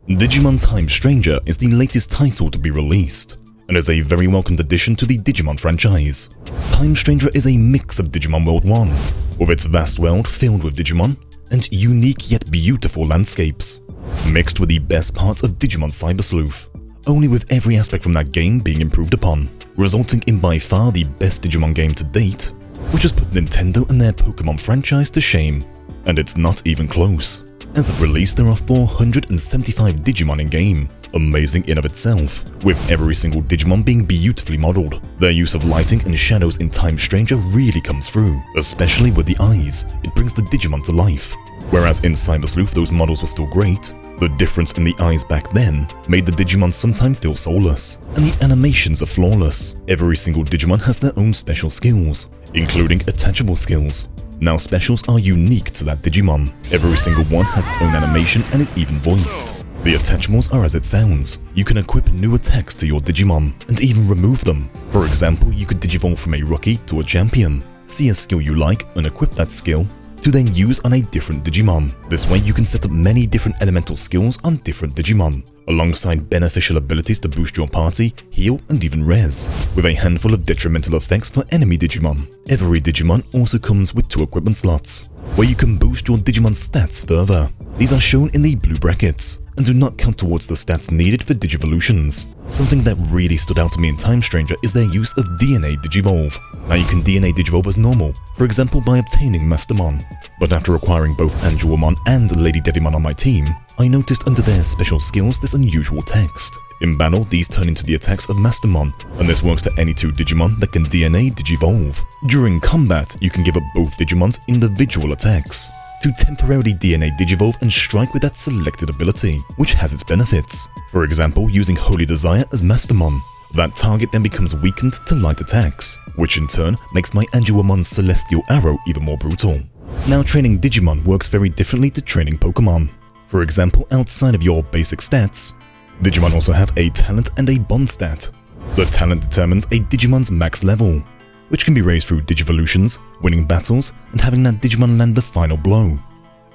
Digimon Time Stranger is the latest title to be released, and is a very welcomed addition to the Digimon franchise. Time Stranger is a mix of Digimon World 1, with its vast world filled with Digimon, and unique yet beautiful landscapes, mixed with the best parts of Digimon Cyber Sleuth, only with every aspect from that game being improved upon, resulting in by far the best Digimon game to date, which has put Nintendo and their Pokemon franchise to shame. And it's not even close. As of release, there are 475 Digimon in-game, amazing in of itself, with every single Digimon being beautifully modelled. Their use of lighting and shadows in Time Stranger really comes through, especially with the eyes. It brings the Digimon to life. Whereas in Cyber Sleuth those models were still great, the difference in the eyes back then made the Digimon sometimes feel soulless, and the animations are flawless. Every single Digimon has their own special skills, including attachable skills. Now specials are unique to that Digimon. Every single one has its own animation and is even voiced. The attachables are as it sounds. You can equip new attacks to your Digimon, and even remove them. For example, you could Digivolve from a rookie to a champion, see a skill you like and equip that skill, to then use on a different Digimon. This way you can set up many different elemental skills on different Digimon, alongside beneficial abilities to boost your party, heal and even res, with a handful of detrimental effects for enemy Digimon. Every Digimon also comes with 2 equipment slots, where you can boost your Digimon stats further. These are shown in the blue brackets, and do not count towards the stats needed for Digivolutions. Something that really stood out to me in Time Stranger is their use of DNA Digivolve. Now you can DNA Digivolve as normal, for example by obtaining Mastermon. But after acquiring both Angelomon and Lady Devimon on my team, I noticed under their special skills this unusual text. In battle, these turn into the attacks of Mastermon, and this works to any 2 Digimon that can DNA Digivolve. During combat, you can give up both Digimon's individual attacks to temporarily DNA Digivolve and strike with that selected ability, which has its benefits. For example, using Holy Desire as Mastermon. That target then becomes weakened to light attacks, which in turn makes my Angelomon's Celestial Arrow even more brutal. Now training Digimon works very differently to training Pokemon. For example, outside of your basic stats, Digimon also have a talent and a bond stat. The talent determines a Digimon's max level, which can be raised through Digivolutions, winning battles, and having that Digimon land the final blow,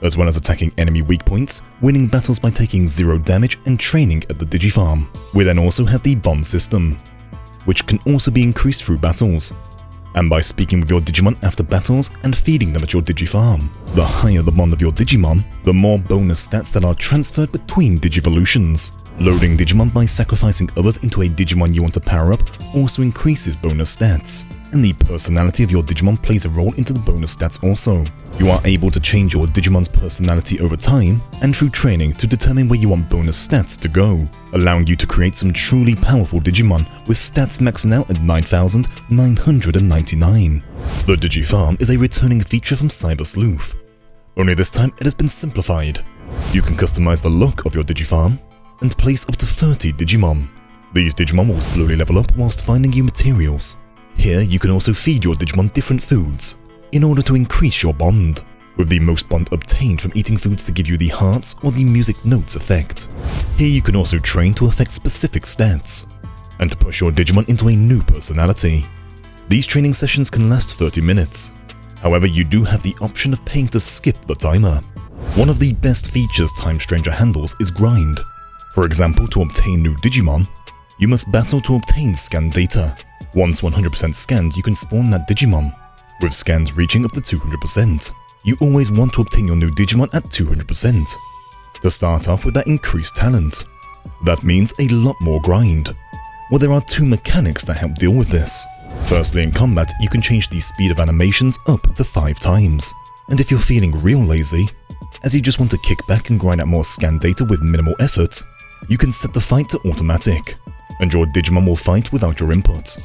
as well as attacking enemy weak points, winning battles by taking 0 damage and training at the DigiFarm. We then also have the bond system, which can also be increased through battles, and by speaking with your Digimon after battles and feeding them at your DigiFarm. The higher the bond of your Digimon, the more bonus stats that are transferred between Digivolutions. Loading Digimon by sacrificing others into a Digimon you want to power up also increases bonus stats, and the personality of your Digimon plays a role into the bonus stats also. You are able to change your Digimon's personality over time and through training to determine where you want bonus stats to go, allowing you to create some truly powerful Digimon with stats maxing out at 9,999. The DigiFarm is a returning feature from Cyber Sleuth, only this time it has been simplified. You can customize the look of your DigiFarm and place up to 30 Digimon. These Digimon will slowly level up whilst finding you materials. Here you can also feed your Digimon different foods in order to increase your bond, with the most bond obtained from eating foods to give you the hearts or the music notes effect. Here you can also train to affect specific stats, and to push your Digimon into a new personality. These training sessions can last 30 minutes, however you do have the option of paying to skip the timer. One of the best features Time Stranger handles is grind. For example, to obtain new Digimon, you must battle to obtain scan data. Once 100% scanned, you can spawn that Digimon, with scans reaching up to 200%. You always want to obtain your new Digimon at 200%, to start off with that increased talent. That means a lot more grind. Well, there are 2 mechanics that help deal with this. Firstly, in combat, you can change the speed of animations up to 5 times. And if you're feeling real lazy, as you just want to kick back and grind out more scan data with minimal effort, you can set the fight to automatic, and your Digimon will fight without your input.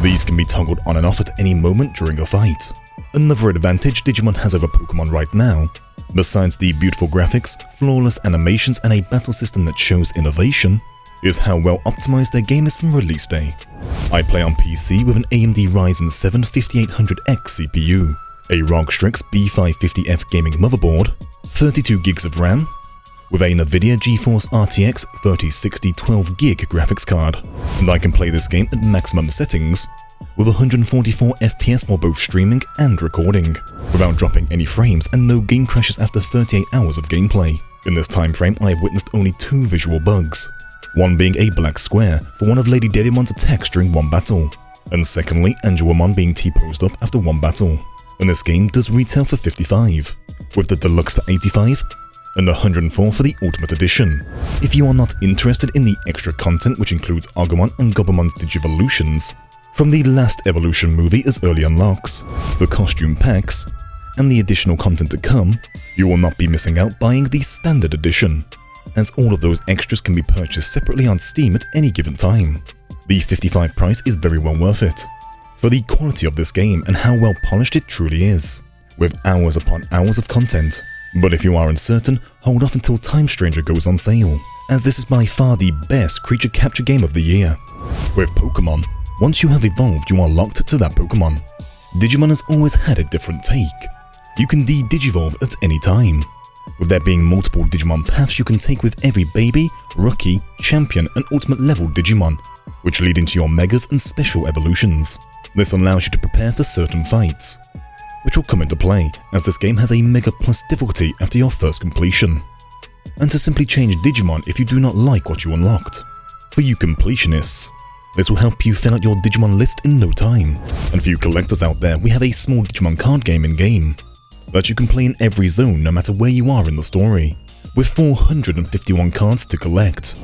These can be toggled on and off at any moment during a fight. Another advantage Digimon has over Pokemon right now, besides the beautiful graphics, flawless animations and a battle system that shows innovation, is how well optimized their game is from release day. I play on PC with an AMD Ryzen 7 5800X CPU, a ROG Strix B550F gaming motherboard, 32 gigs of RAM, with a Nvidia GeForce RTX 3060 12GB graphics card, and I can play this game at maximum settings with 144 FPS while both streaming and recording, without dropping any frames and no game crashes after 38 hours of gameplay. In this time frame, I have witnessed only 2 visual bugs, one being a black square for one of Lady Devimon's attacks during one battle, and secondly, Angelomon being T-posed up after one battle. And this game does retail for $55, with the Deluxe for $85, and $104 for the Ultimate Edition. If you are not interested in the extra content which includes Agumon and Gobumon's Digivolutions, from the last Evolution movie as early unlocks, the costume packs, and the additional content to come, you will not be missing out buying the Standard Edition, as all of those extras can be purchased separately on Steam at any given time. The $55 price is very well worth it, for the quality of this game and how well polished it truly is, with hours upon hours of content. But if you are uncertain, hold off until Time Stranger goes on sale, as this is by far the best creature capture game of the year. With Pokemon, once you have evolved, you are locked to that Pokemon. Digimon has always had a different take. You can de-Digivolve at any time, with there being multiple Digimon paths you can take with every baby, rookie, champion and ultimate level Digimon, which lead into your Megas and Special Evolutions. This allows you to prepare for certain fights, which will come into play as this game has a Mega Plus difficulty after your first completion, and to simply change Digimon if you do not like what you unlocked. For you completionists, this will help you fill out your Digimon list in no time, and for you collectors out there, we have a small Digimon card game in-game that you can play in every zone no matter where you are in the story, with 451 cards to collect.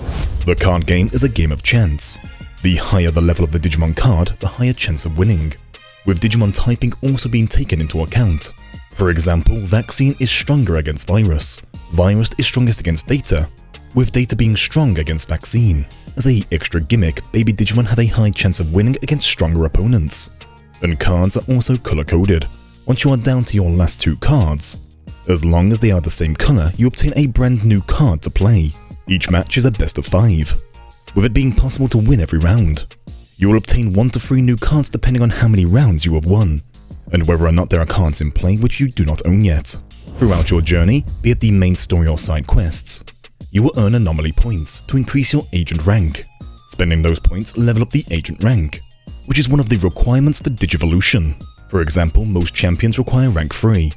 The card game is a game of chance. The higher the level of the Digimon card, the higher chance of winning, with Digimon typing also being taken into account. For example, Vaccine is stronger against Virus, Virus is strongest against Data, with Data being strong against Vaccine. As a extra gimmick, baby Digimon have a high chance of winning against stronger opponents. And cards are also color-coded. Once you are down to your last 2 cards, as long as they are the same color, you obtain a brand new card to play. Each match is a best of 5, with it being possible to win every round. You will obtain 1 to 3 new cards depending on how many rounds you have won, and whether or not there are cards in play which you do not own yet. Throughout your journey, be it the main story or side quests, you will earn anomaly points to increase your agent rank. Spending those points level up the agent rank, which is one of the requirements for Digivolution. For example, most champions require rank 3,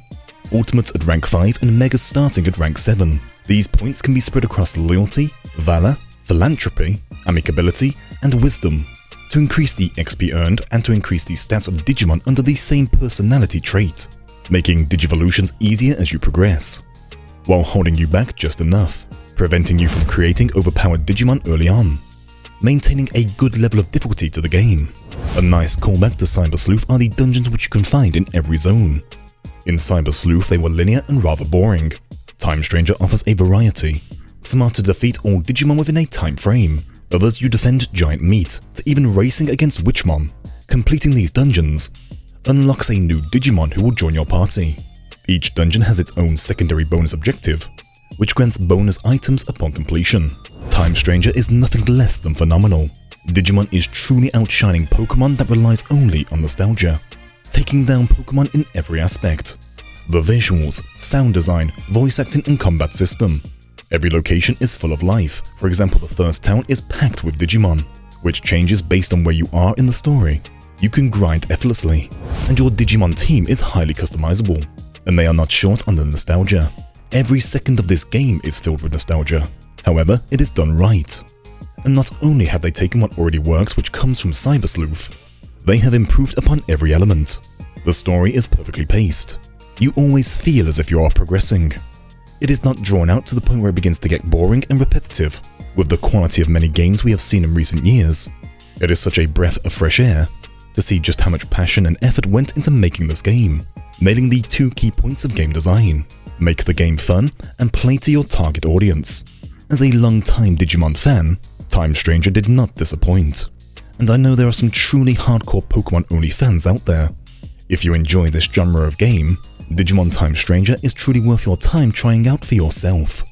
ultimates at rank 5 and megas starting at rank 7. These points can be spread across loyalty, valor, philanthropy, amicability, and wisdom, to increase the XP earned and to increase the stats of Digimon under the same personality trait, making Digivolutions easier as you progress, while holding you back just enough, preventing you from creating overpowered Digimon early on, maintaining a good level of difficulty to the game. A nice callback to Cyber Sleuth are the dungeons which you can find in every zone. In Cyber Sleuth they were linear and rather boring. Time Stranger offers a variety. Some are to defeat all Digimon within a time frame, others you defend giant meat, to even racing against Witchmon. Completing these dungeons unlocks a new Digimon who will join your party. Each dungeon has its own secondary bonus objective, which grants bonus items upon completion. Time Stranger is nothing less than phenomenal. Digimon is truly outshining Pokemon that relies only on nostalgia, taking down Pokemon in every aspect. The visuals, sound design, voice acting and combat system. Every location is full of life. For example, the first town is packed with Digimon, which changes based on where you are in the story. You can grind effortlessly, and your Digimon team is highly customizable, and they are not short on the nostalgia. Every second of this game is filled with nostalgia. However, it is done right. And not only have they taken what already works, which comes from Cyber Sleuth, they have improved upon every element. The story is perfectly paced. You always feel as if you are progressing. It is not drawn out to the point where it begins to get boring and repetitive. With the quality of many games we have seen in recent years, it is such a breath of fresh air to see just how much passion and effort went into making this game, nailing the 2 key points of game design. Make the game fun and play to your target audience. As a long-time Digimon fan, Time Stranger did not disappoint, and I know there are some truly hardcore Pokemon-only fans out there. If you enjoy this genre of game, Digimon Time Stranger is truly worth your time trying out for yourself.